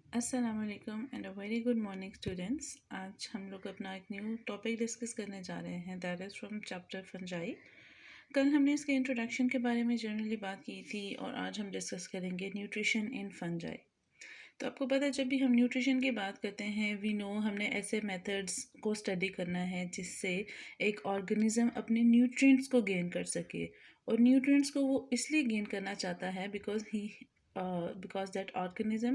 अस्सलाम वालेकुम and a very good morning students. आज हम लोग अपना एक न्यू टॉपिक डिस्कस करने जा रहे हैं, that is from chapter fungi. कल हमने इसके इंट्रोडक्शन के बारे में जनरली बात की थी और आज हम डिस्कस करेंगे न्यूट्रिशन इन फंजाई। तो आपको पता है, जब भी हम न्यूट्रिशन की बात करते हैं वी नो हमने ऐसे मेथड्स को स्टडी करना है जिससे एक ऑर्गेनिज्म अपने न्यूट्रिएंट्स को गेन कर सके। और न्यूट्रिएंट्स को वो इसलिए गेन करना चाहता है because that organism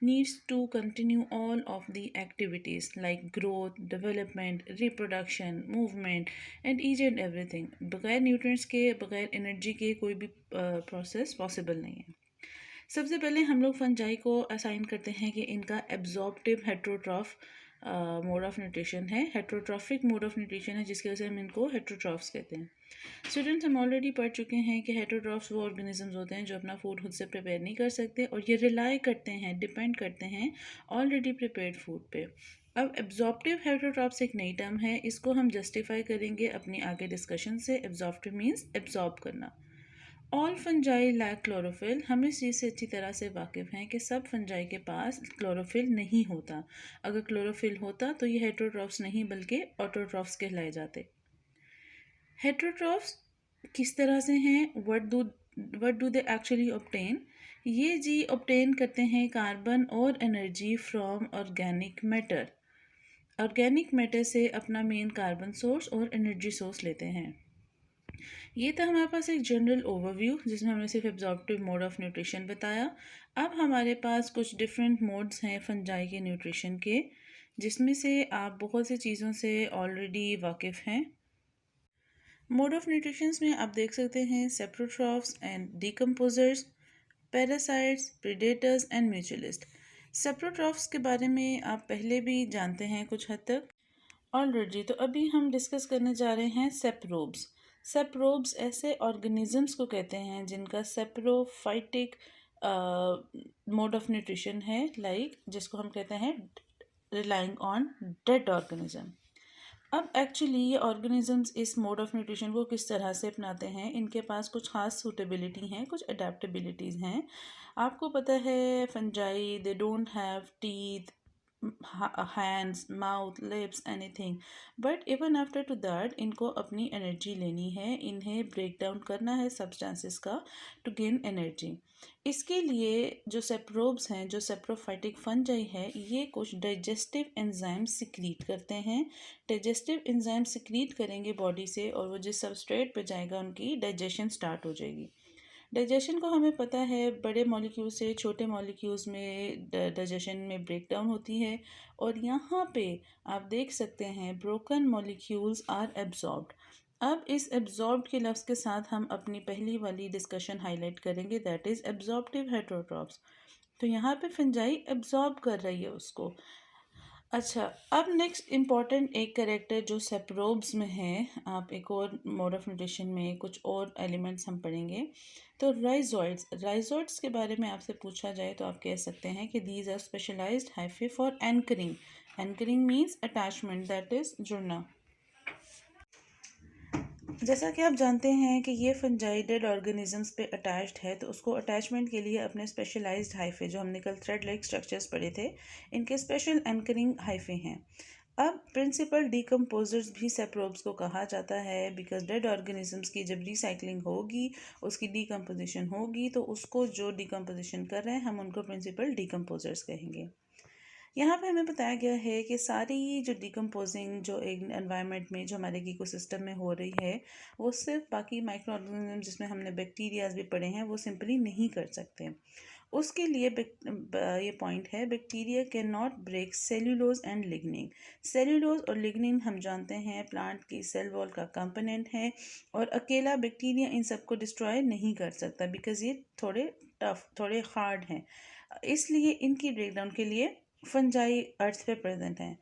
needs to continue all of the activities like growth, development, reproduction, movement and each and everything। बगैर न्यूट्रिएंट्स के, बगैर एनर्जी के कोई भी प्रोसेस पॉसिबल नहीं है। सबसे पहले हम लोग फंजाई को असाइन करते हैं कि इनका absorptive heterotroph mode of nutrition है, हेट्रोट्रॉफिक मोड ऑफ न्यूट्रिशन है, जिसकी वजह से हम इनको हेट्रोट्रॉफ्स कहते हैं। स्टूडेंट्स, हम ऑलरेडी पढ़ चुके हैं कि हेट्रोट्रॉफ्स वो ऑर्गेनिजम्स होते हैं जो अपना फूड खुद से प्रिपेयर नहीं कर सकते और ये रिलाई करते हैं, डिपेंड करते हैं ऑलरेडी प्रिपेयर्ड फूड पे। अब एब्जॉर्प्टिव हेट्रोट्रॉफ्स एक नई टर्म है, इसको हम जस्टिफाई करेंगे अपनी आगे डिस्कशन से। एब्जॉर्प्टिव मीन्स एब्जॉर्ब करना। All fungi lack chlorophyll. हम इस चीज़ से अच्छी तरह से वाकिफ़ हैं कि सब फंजाई के पास क्लोरोफिल नहीं होता। अगर क्लोरोफिल होता तो ये हेट्रोट्रॉफ्स नहीं बल्कि ऑटोट्रॉफ्स कहलाए जाते। हेट्रोट्रॉफ्स किस तरह से हैं, what do they actually obtain? ये जी ऑब्टेन करते हैं कार्बन और energy from organic matter. Organic matter से अपना मेन कार्बन सोर्स और एनर्जी सोर्स लेते हैं। ये था हमारे पास एक जनरल ओवरव्यू जिसमें हमने सिर्फ एब्जॉर्प्टिव मोड ऑफ न्यूट्रिशन बताया। अब हमारे पास कुछ डिफरेंट मोड्स हैं फंजाई के न्यूट्रिशन के, जिसमें से आप बहुत सी चीज़ों से ऑलरेडी वाकिफ़ हैं। मोड ऑफ न्यूट्रिशंस में आप देख सकते हैं saprotrophs and decomposers, parasites, predators and mutualist. Saprotrophs के बारे में आप पहले भी जानते हैं कुछ हद तक ऑलरेडी। तो अभी हम डिस्कस करने जा रहे हैं सेप्रोब्स। सेप्रोब्स ऐसे ऑर्गेनिजम्स को कहते हैं जिनका सेप्रोफाइटिक मोड ऑफ न्यूट्रिशन है, जिसको हम कहते हैं रिलाइंग ऑन डेड ऑर्गेनिज्म। अब एक्चुअली ये ऑर्गेनिजम्स इस मोड ऑफ न्यूट्रिशन को किस तरह से अपनाते हैं, इनके पास कुछ खास सूटेबिलिटी हैं, कुछ अडेप्टेबिलिटीज़ हैं। आपको पता है fungi they don't have teeth, hands, mouth, lips, anything, but even after two that इनको अपनी एनर्जी लेनी है, इन्हें ब्रेक डाउन करना है सब्सटेंसेस का टू गेन एनर्जी। इसके लिए जो सेप्रोब्स हैं, जो सेप्रोफाइटिक फंजाई है, ये कुछ डाइजेस्टिव एंजाइम सिक्रीट करते हैं। डाइजेस्टिव एंजाइम सिक्रीट करेंगे बॉडी से और वो जिस सबस्ट्रेट पे जाएगा उनकी डाइजेशन स्टार्ट हो जाएगी। डाइजेशन को हमें पता है बड़े मॉलिक्यूल से छोटे मॉलिक्यूल्स में डाइजेशन में ब्रेक डाउन होती है और यहाँ पे आप देख सकते हैं ब्रोकन मॉलिक्यूल्स आर एब्जॉर्ब्ड। अब इस एब्जॉर्ब्ड के लफ्ज़ के साथ हम अपनी पहली वाली डिस्कशन हाईलाइट करेंगे, दैट इज़ एब्जॉर्प्टिव हेट्रोट्रॉप्स। तो यहाँ पे फंजाई एब्जॉर्ब कर रही है उसको। अच्छा, अब नेक्स्ट इम्पॉर्टेंट एक कैरेक्टर जो सेप्रोब्स में है, आप एक और मोड ऑफ न्यूट्रिशन में कुछ और एलिमेंट्स हम पढ़ेंगे। तो राइजोइड्स के बारे में आपसे पूछा जाए तो आप कह सकते हैं कि these are specialised hyphae for anchoring. Anchoring means attachment, that is जुड़ना। जैसा कि आप जानते हैं कि ये फंजाई डेड ऑर्गेनिजम्स पे अटैच्ड है, तो उसको अटैचमेंट के लिए अपने स्पेशलाइज्ड हाइफे, जो हमने कल थ्रेड लाइक स्ट्रक्चर्स पढ़े थे, इनके स्पेशल एंकरिंग हाइफे हैं। अब प्रिंसिपल डिकम्पोजर्स भी सेप्रोब्स को कहा जाता है, बिकॉज डेड ऑर्गेनिजम्स की जब रिसाइकलिंग होगी, उसकी डिकम्पोजिशन होगी, तो उसको जो डिकम्पोजिशन कर रहे हैं हम उनको प्रिंसिपल डिकम्पोजर्स कहेंगे। यहाँ पे हमें बताया गया है कि सारी जो डिकम्पोजिंग जो एक एनवायरनमेंट में जो हमारे इकोसिस्टम में हो रही है, वो सिर्फ बाकी माइक्रो ऑर्गेनिज्म जिसमें हमने बैक्टीरियाज भी पढ़े हैं वो सिंपली नहीं कर सकते। उसके लिए ये पॉइंट है, bacteria can not break cellulose and lignin. Cellulose और लिग्निन हम जानते हैं प्लांट की सेल वॉल का कंपोनेंट है और अकेला बैक्टीरिया इन सबको डिस्ट्रॉय नहीं कर सकता, बिकॉज ये थोड़े टफ, थोड़े हार्ड हैं। इसलिए इनकी ब्रेकडाउन के लिए फंजाई अर्थ पे प्रेजेंट हैं।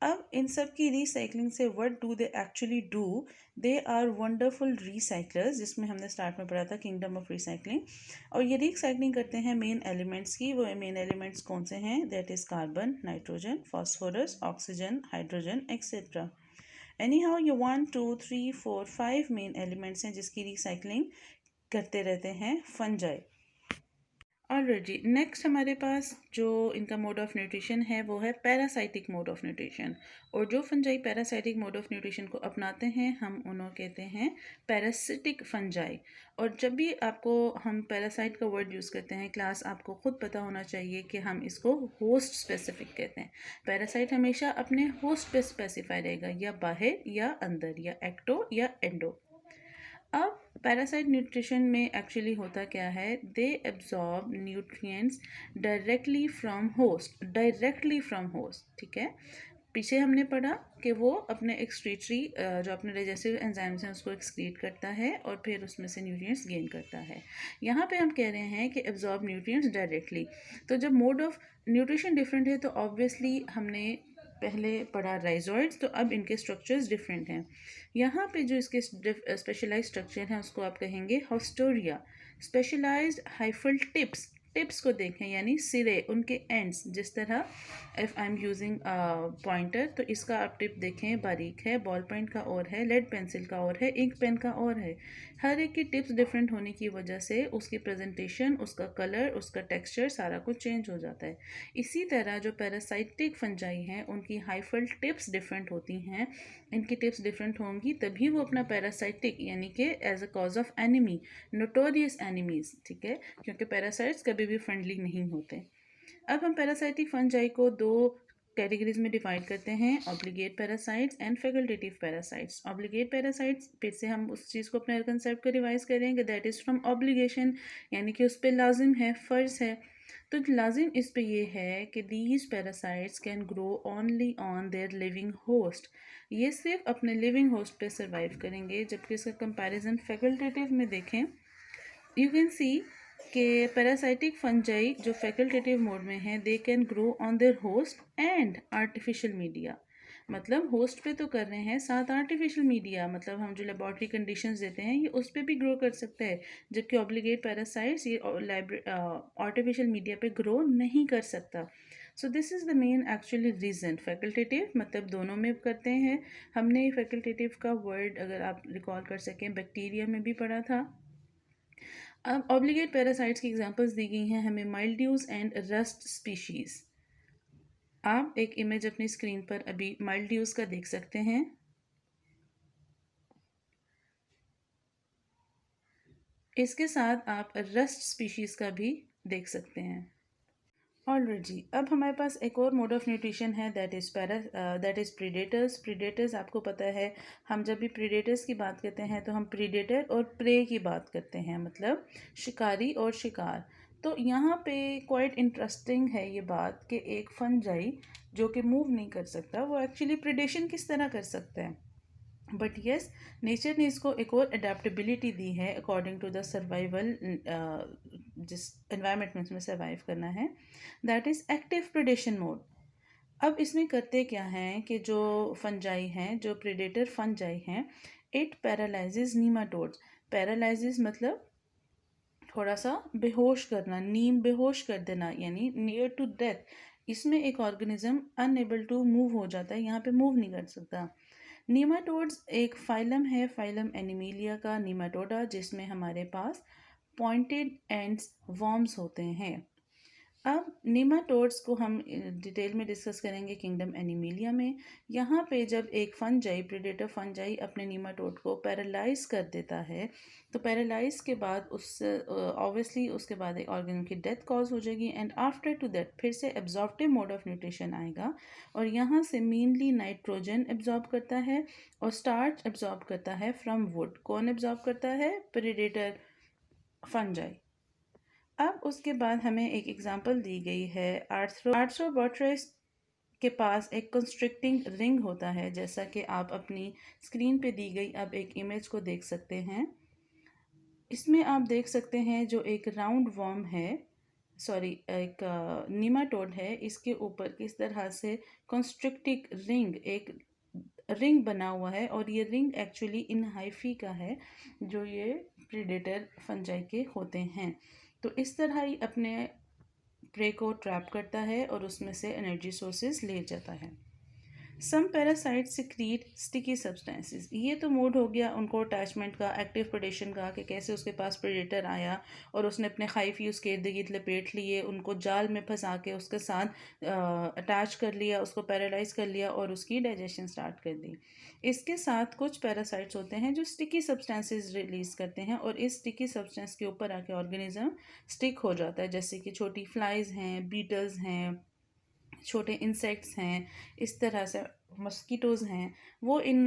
अब इन सब की रिसाइकलिंग से what do they actually do? They are wonderful recyclers, जिसमें हमने स्टार्ट में पढ़ा था किंगडम ऑफ रिसाइकलिंग। और ये रिसाइकलिंग करते हैं मेन एलिमेंट्स की। वो मेन एलिमेंट्स कौन से हैं? That is carbon, nitrogen, phosphorus, oxygen, hydrogen etcetera. Any how ये 1 2 3 4 5 मेन एलिमेंट्स हैं जिसकी रिसाइकलिंग करते रहते हैं फंजाई। ऑलराइट जी, नेक्स्ट हमारे पास जो इनका मोड ऑफ न्यूट्रिशन है वो है पैरासाइटिक मोड ऑफ न्यूट्रिशन। और जो fungi parasitic mode of nutrition को अपनाते हैं हम उन्हें कहते हैं पैरासिटिक फंजाई। और जब भी आपको हम पैरासाइट का वर्ड यूज़ करते हैं क्लास, आपको खुद पता होना चाहिए कि हम इसको होस्ट स्पेसिफिक कहते हैं। पैरासाइट हमेशा अपने होस्ट पे स्पेसिफाई रहेगा, या बाहर या अंदर, या एक्टो या एंडो। अब पैरासाइट न्यूट्रिशन में एक्चुअली होता क्या है, they absorb nutrients directly from host. ठीक है, पीछे हमने पढ़ा कि वो अपने एक्सक्रीटरी जो अपने डाइजेस्टिव एंजाइम्स हैं उसको एक्सक्रीट करता है और फिर उसमें से न्यूट्रिएंट्स गेन करता है। यहाँ पे हम कह रहे हैं कि एब्जॉर्ब न्यूट्रिएंट्स डायरेक्टली। तो जब मोड ऑफ न्यूट्रिशन डिफरेंट है तो ऑब्वियसली हमने पहले पढ़ा राइजोइड्स, तो अब इनके स्ट्रक्चर्स डिफरेंट हैं। यहाँ पे जो इसके स्पेशलाइज्ड स्ट्रक्चर हैं उसको आप कहेंगे haustoria. Specialised hyphal tips, tips को देखें यानी सिरे, उनके एंड्स, जिस तरह if I am using pointer तो इसका आप टिप देखें बारीक है, बॉल पॉइंट का और है, लेड पेंसिल का और है, इंक पेन का और है। हर एक की टिप्स डिफरेंट होने की वजह से उसकी प्रेजेंटेशन, उसका कलर, उसका टेक्सचर सारा कुछ चेंज हो जाता है। इसी तरह जो पैरासाइटिक फंजाई हैं उनकी हाइफल टिप्स डिफरेंट होती हैं। इनकी टिप्स डिफरेंट होंगी तभी वो अपना पैरासाइटिक यानी कि as a cause of enemy, notorious enemies, ठीक है, क्योंकि पैरासाइट्स कभी भी फ्रेंडली नहीं होते। अब हम पैरासाइटिक फंजाई को दो कैटेगरीज में डिवाइड करते हैं, obligate parasites and facultative parasites. Obligate parasites, फिर से हम उस चीज़ को अपने कंसेप्ट को रिवाइज करेंगे, दैट इज़ फ्रॉम ऑब्लिगेशन, यानी कि उस पर लाजिम है, फ़र्ज़ है। तो लाजिम इस पे ये है कि these parasites can grow only on their living host. ये सिर्फ अपने लिविंग होस्ट पे सर्वाइव करेंगे, जबकि इसका कंपैरिजन फैकल्टेटिव में देखें, यू कैन सी कि पैरासाइटिक फंजाई जो फैकल्टेटिव मोड में है दे can grow on their host and artificial media. मतलब होस्ट पे तो कर रहे हैं, साथ आर्टिफिशियल मीडिया मतलब हम जो लेबॉर्ट्री कंडीशंस देते हैं ये उस पर भी ग्रो कर सकते हैं, जबकि ऑब्लिगेट पैरासाइट्स ये आर्टिफिशियल मीडिया पे ग्रो नहीं कर सकता। So this is the main actually reason. Facultative मतलब दोनों में करते हैं। हमने फैकल्टेटिव का वर्ड अगर आप रिकॉल कर सकें बैक्टीरिया में भी पढ़ा था। अब ऑब्लिगेट पैरासाइट्स की एग्जांपल्स दी गई हैं हमें, माइल्ड्यूज एंड रस्ट स्पीशीज़। आप एक इमेज अपनी स्क्रीन पर अभी माइल्ड्यूज का देख सकते हैं। इसके साथ आप रस्ट स्पीशीज़ का भी देख सकते हैं। ऑलराइट जी, अब हमारे पास एक और मोड ऑफ न्यूट्रिशन है, दैट इज़ प्रीडेटर्स। प्रीडेटर्स आपको पता है, हम जब भी प्रीडेटर्स की बात करते हैं तो हम प्रीडेटर और प्रे की बात करते हैं, मतलब शिकारी और शिकार। तो यहाँ पे क्वाइट इंटरेस्टिंग है ये बात कि एक फंजाई जो कि मूव नहीं कर सकता वो एक्चुअली प्रीडेशन किस तरह कर सकता है। बट येस, नेचर ने इसको एक और अडेप्टेबिलिटी दी है अकॉर्डिंग टू द सर्वाइवल, जिस एनवायरनमेंट में इसमें सर्वाइव करना है, that is active predation mode. अब इसमें करते क्या हैं कि जो फंजाई हैं, जो प्रेडेटर फंजाई हैं, इट पैरालाइजेज नीमाटोड्स। पैरालाइजेज मतलब थोड़ा सा बेहोश करना, नीम बेहोश कर देना, यानी नियर टू डेथ। इसमें एक ऑर्गेनिज्म अनएबल टू मूव हो जाता है, यहाँ पे मूव नहीं कर सकता। नीमाटोड्स एक फाइलम है, फाइलम एनिमीलिया का नीमाटोडा, जिसमें हमारे पास पॉइंटेड एंड्स वर्म्स होते हैं। अब नीमाटोड्स को हम डिटेल में डिस्कस करेंगे किंगडम एनिमीलिया में। यहाँ पे जब एक फंजाई, प्रेडेटर फंजाई अपने नीमाटोड को पैरालाइज कर देता है, तो पैरालाइज के बाद उस ऑब्वियसली उसके बाद एक ऑर्गेन की डेथ कॉज हो जाएगी, एंड आफ्टर टू दैट फिर से एब्जॉर्प्टिव मोड ऑफ न्यूट्रिशन आएगा, और यहाँ से मेनली नाइट्रोजन एब्जॉर्ब करता है और स्टार्च एब्जॉर्ब करता है फ्रॉम वुड। कौन एब्जॉर्ब करता है? Predator fungi. अब उसके बाद हमें एक एग्जांपल दी गई है, आर्थ्रोबोट्रस के पास एक कंस्ट्रिक्टिंग रिंग होता है, जैसा कि आप अपनी स्क्रीन पे दी गई अब एक इमेज को देख सकते हैं। इसमें आप देख सकते हैं जो एक राउंड वर्म है, सॉरी एक नीमाटोड है, इसके ऊपर किस तरह से कंस्ट्रिक्टिंग रिंग, एक रिंग बना हुआ है, और ये रिंग एक्चुअली इन हाइफी का है जो ये प्रेडेटर फंजाई के होते हैं। तो इस तरह ही अपने प्रे को ट्रैप करता है और उसमें से एनर्जी सोर्सेज ले जाता है। सम पैरासाइट सिक्रीट स्टिकी सब्सटेंसेस। ये तो मोड हो गया उनको अटैचमेंट का, एक्टिव प्रेडेशन का, कि कैसे उसके पास प्रेडेटर आया और उसने अपने खाइफी उसके इर्द गिर्द लपेट लिए, उनको जाल में फंसा के उसके साथ अटैच कर लिया, उसको पैरालाइज कर लिया और उसकी डाइजेशन स्टार्ट कर दी। इसके साथ कुछ पैरासाइट्स होते हैं जो स्टिकी सब्सटेंसेस रिलीज़ करते हैं और इस स्टिकी सब्सटेंस के ऊपर आके ऑर्गेनिज्म स्टिक हो जाता है, जैसे कि छोटी फ्लाइज हैं, बीटल्स हैं, छोटे इंसेक्ट्स हैं, इस तरह से मस्कीटोज़ हैं, वो इन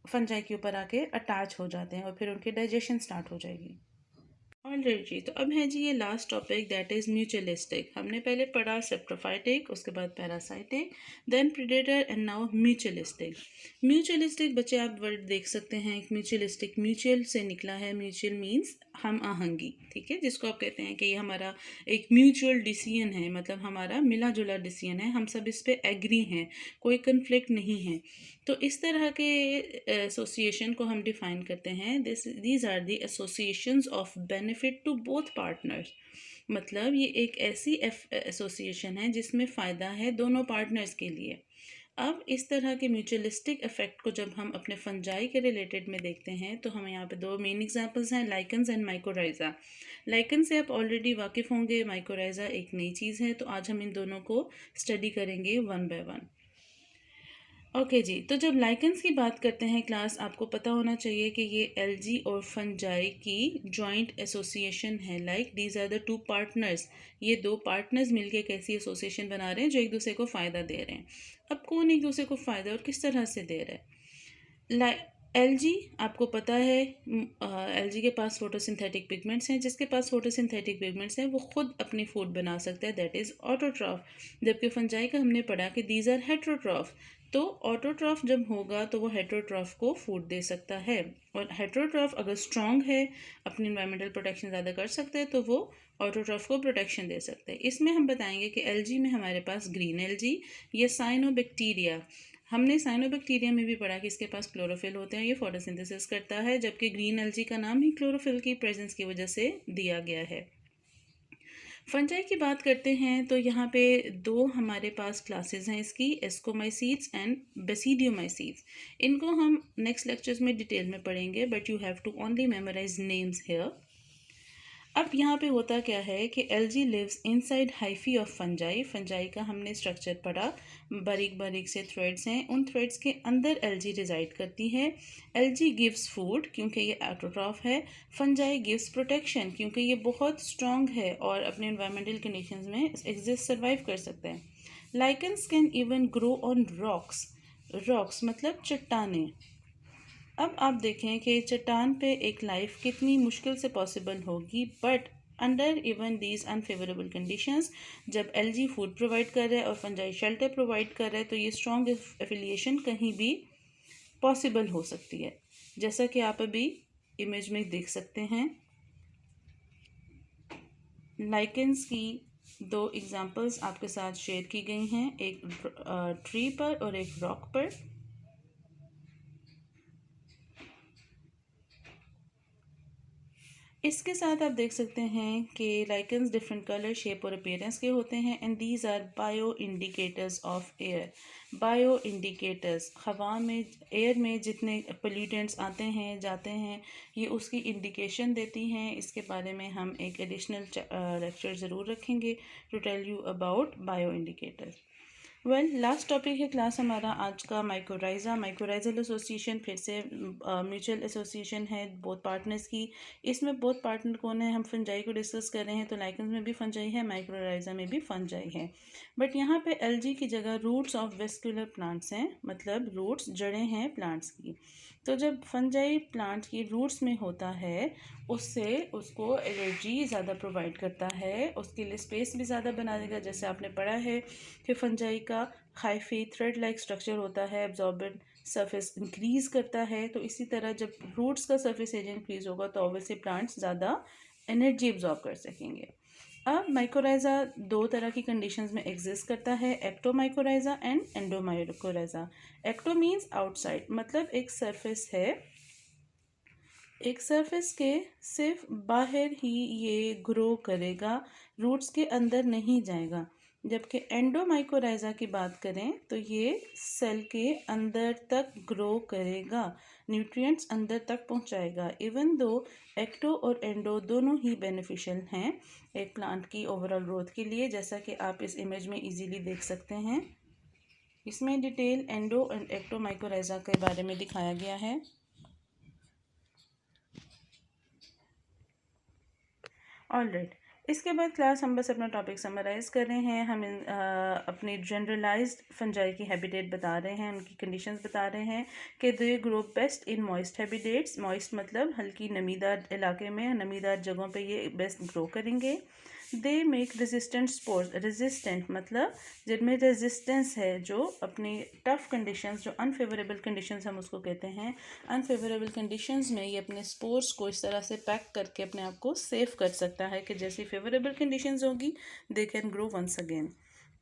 फंजाई के ऊपर आके अटैच हो जाते हैं और फिर उनकी डाइजेशन स्टार्ट हो जाएगी। ऑलराइट जी, तो अब है जी ये last topic, that is mutualistic. हमने पहले पढ़ा सेप्रोफाइटिक, उसके बाद parasitic, then predator and now mutualistic. Mutualistic बच्चे आप वर्ड देख सकते हैं, एक म्यूचुअलिस्टिक म्यूचुअल से निकला है, म्यूचुअल मीन्स हम आहंगी, ठीक है, जिसको आप कहते हैं कि ये हमारा एक म्यूचुअल डिसीजन है, मतलब हमारा मिला जुला डिसीजन है, हम सब इस पे एग्री हैं, कोई कन्फ्लिक्ट नहीं है। तो इस तरह के एसोसिएशन को हम डिफाइन करते हैं, these are the associations of benefit to both partners. मतलब ये एक ऐसी एसोसिएशन है जिसमें फ़ायदा है दोनों पार्टनर्स के लिए। अब इस तरह के म्यूचुअलिस्टिक इफेक्ट को जब हम अपने फंजाई के रिलेटेड में देखते हैं तो हमें यहाँ पे दो मेन एग्जांपल्स हैं, लाइकन्स एंड माइकोराइजा। लाइकन से आप ऑलरेडी वाकिफ़ होंगे, माइकोराइजा एक नई चीज़ है, तो आज हम इन दोनों को स्टडी करेंगे वन बाय वन। ओके जी, तो जब लाइकेंस की बात करते हैं क्लास, आपको पता होना चाहिए कि ये एलजी और फंजाई की जॉइंट एसोसिएशन है। Like these are the two partners, ये दो पार्टनर्स मिलके एक ऐसी एसोसिएशन बना रहे हैं जो एक दूसरे को फ़ायदा दे रहे हैं। अब कौन एक दूसरे को फ़ायदा और किस तरह से दे रहा है? एलजी आपको पता है, एलजी के पास फोटोसिंथेटिक पिगमेंट्स हैं, जिसके पास फोटोसिंथेटिक पिगमेंट्स हैं वो खुद अपनी फूड बना सकता है, दैट इज़ ऑटोट्रॉफ। जबकि फंजाई का हमने पढ़ा कि दीज आर हेट्रोट्रॉफ। तो ऑटोट्रॉफ जब होगा तो वो हेट्रोट्रॉफ को फूड दे सकता है, और हेट्रोट्रॉफ अगर स्ट्रॉन्ग है, अपनी इन्वायरमेंटल प्रोटेक्शन ज़्यादा कर सकते हैं, तो वो ऑटोट्रॉफ को प्रोटेक्शन दे सकते हैं। इसमें हम बताएंगे कि एलजी में हमारे पास ग्रीन एलजी या साइनोबैक्टीरिया, हमने साइनोबैक्टीरिया में भी पढ़ा कि इसके पास क्लोरोफिल होते हैं, ये फोटोसिंथेसिस करता है, जबकि ग्रीन एल्गी का नाम ही क्लोरोफिल की प्रेजेंस की वजह से दिया गया है। फंजाई की बात करते हैं तो यहाँ पे दो हमारे पास क्लासेस हैं इसकी, एस्कोमाइसीड्स एंड बेसिडियोमाइसीड्स। इनको हम नेक्स्ट लेक्चर्स में डिटेल में पढ़ेंगे, but you have to only memorise names here. अब यहाँ पे होता क्या है कि algae lives inside hyphae of fungi. Fungi का हमने स्ट्रक्चर पढ़ा, बारीक बारीक से थ्रेड्स हैं, उन थ्रेड्स के अंदर एलजी रिजाइड करती है। एलजी गिव्स फूड क्योंकि ये ऑटोट्रॉफ है, फंजाई गिव्स प्रोटेक्शन क्योंकि ये बहुत स्ट्रॉन्ग है और अपने इन्वायरमेंटल कंडीशंस में एग्जिस्ट सर्वाइव कर सकता है। Lichens can even grow on rocks, rocks मतलब चट्टानें। अब आप देखें कि चट्टान पे एक लाइफ कितनी मुश्किल से पॉसिबल होगी, but under even these unfavourable conditions, जब एलजी फूड प्रोवाइड कर रहा है और फंजाई शेल्टर प्रोवाइड कर रहा है, तो ये स्ट्रॉन्ग एफिलिएशन कहीं भी पॉसिबल हो सकती है, जैसा कि आप अभी इमेज में देख सकते हैं। लाइकेंस की दो एग्जांपल्स आपके साथ शेयर की गई हैं, एक ट्री पर और एक रॉक पर। इसके साथ आप देख सकते हैं कि लाइकन्स डिफरेंट कलर, शेप और अपीयरेंस के होते हैं, and these are bio indicators of air. Bio indicators, हवा में, एयर में जितने पोल्यूटेंट्स आते हैं जाते हैं, ये उसकी इंडिकेशन देती हैं। इसके बारे में हम एक एडिशनल लेक्चर ज़रूर रखेंगे to tell you about bio indicators. Last topic है क्लास हमारा आज का माइकोराइजा। माइकोराइजल एसोसिएशन फिर से म्यूचुअल एसोसिएशन है बोथ पार्टनर्स की। इसमें बोथ पार्टनर कौन है, हम फंजाई को डिस्कस कर रहे हैं, तो लाइकन्स में भी फंजाई है, माइकोराइजा में भी फंजाई है, बट यहाँ पे एलजी की जगह रूट्स ऑफ वेस्कुलर प्लांट्स हैं, मतलब रूट्स, जड़ें हैं प्लांट्स की। तो जब फंजाई प्लांट की रूट्स में होता है, उससे उसको एनर्जी ज़्यादा प्रोवाइड करता है, उसके लिए स्पेस भी ज़्यादा बना देगा। जैसे आपने पढ़ा है कि फंजाई का हाइफी थ्रेड लाइक स्ट्रक्चर होता है, एब्जॉर्बेंट सरफेस इंक्रीज़ करता है, तो इसी तरह जब रूट्स का सरफेस एरिया इंक्रीज़ होगा तो ऑब्वियसली प्लांट्स ज़्यादा एनर्जी एब्जॉर्ब कर सकेंगे। अब माइकोराइजा दो तरह की कंडीशंस में एग्जिस्ट करता है, ectomycorrhiza and endomycorrhiza. Ecto means outside, मतलब एक सरफेस है, एक सरफेस के सिर्फ बाहर ही ये ग्रो करेगा, रूट्स के अंदर नहीं जाएगा। जबकि एंडोमाइकोराइजा की बात करें तो ये सेल के अंदर तक ग्रो करेगा, न्यूट्रिएंट्स अंदर तक पहुंचाएगा। इवन दो एक्टो और एंडो दोनों ही बेनिफिशियल हैं एक प्लांट की ओवरऑल ग्रोथ के लिए, जैसा कि आप इस इमेज में इजीली देख सकते हैं। इसमें डिटेल एंडो एंड एक्टोमाइकोराइजा के बारे में दिखाया गया है। ऑलराइट, इसके बाद क्लास हम बस अपना टॉपिक समराइज़ कर रहे हैं। हम अपनी जनरलाइज्ड फंजाई की हैबिटेट बता रहे हैं, उनकी कंडीशंस बता रहे हैं कि they grow best in moist habitats. Moist मतलब हल्की नमीदार इलाके में, नमीदार जगहों पे ये बेस्ट ग्रो करेंगे। They make resistant spores, resistant मतलब जिनमें रेजिस्टेंस है, जो अपनी टफ़ कंडीशंस, जो अनफेवरेबल कंडीशंस हम उसको कहते हैं, अनफेवरेबल कंडीशंस में ये अपने स्पोर्स को इस तरह से पैक करके अपने आप को सेफ कर सकता है कि जैसी फेवरेबल कंडीशंस होगी they can grow once again.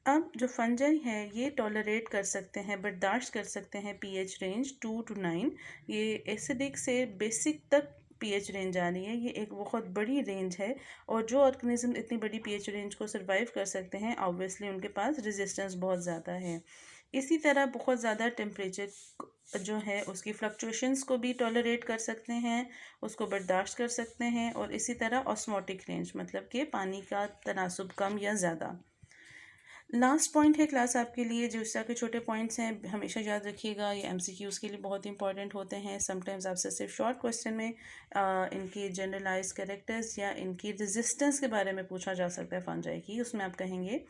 अब जो फंजाई है ये टॉलरेट कर सकते हैं, बर्दाश्त कर सकते हैं पीएच रेंज 2 to 9। ये एसिडिक से बेसिक तक पीएच रेंज आ रही है, ये एक बहुत बड़ी रेंज है। और जो ऑर्गेनिज्म इतनी बड़ी पीएच रेंज को सर्वाइव कर सकते हैं, ऑब्वियसली उनके पास रेजिस्टेंस बहुत ज़्यादा है। इसी तरह बहुत ज़्यादा टेम्परेचर जो है उसकी फ्लक्चुएशंस को भी टॉलरेट कर सकते हैं, उसको बर्दाश्त कर सकते हैं। और इसी तरह ऑस्मोटिक रेंज मतलब कि पानी का तनासुब कम या ज़्यादा। लास्ट पॉइंट है क्लास आपके लिए, जो इस तरह के छोटे पॉइंट्स हैं हमेशा याद रखिएगा, ये एमसीक्यूज़ के लिए बहुत इंपॉर्टेंट होते हैं। समटाइम्स आपसे सिर्फ शॉर्ट क्वेश्चन में इनकी जनरलाइज कैरेक्टर्स या इनकी रेजिस्टेंस के बारे में पूछा जा सकता है फंजाई की। उसमें आप कहेंगे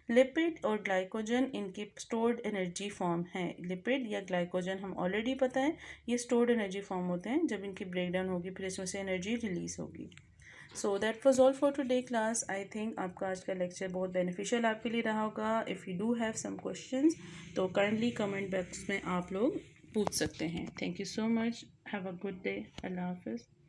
लिपिड और ग्लाइकोजन इनकी स्टोर्ड एनर्जी फॉर्म है। लिपिड या ग्लाइकोजन हम ऑलरेडी पता है ये स्टोर्ड एनर्जी फॉर्म होते हैं, जब इनकी ब्रेकडाउन होगी फिर इसमें से एनर्जी रिलीज होगी। So that was all for today class. I think आपका आज का लेक्चर बहुत बेनिफिशियल आपके लिए रहा होगा। If you do have some questions तो काइंडली कमेंट बॉक्स में आप लोग पूछ सकते हैं। Thank you so much, have a good day, अल्लाह हाफिज़।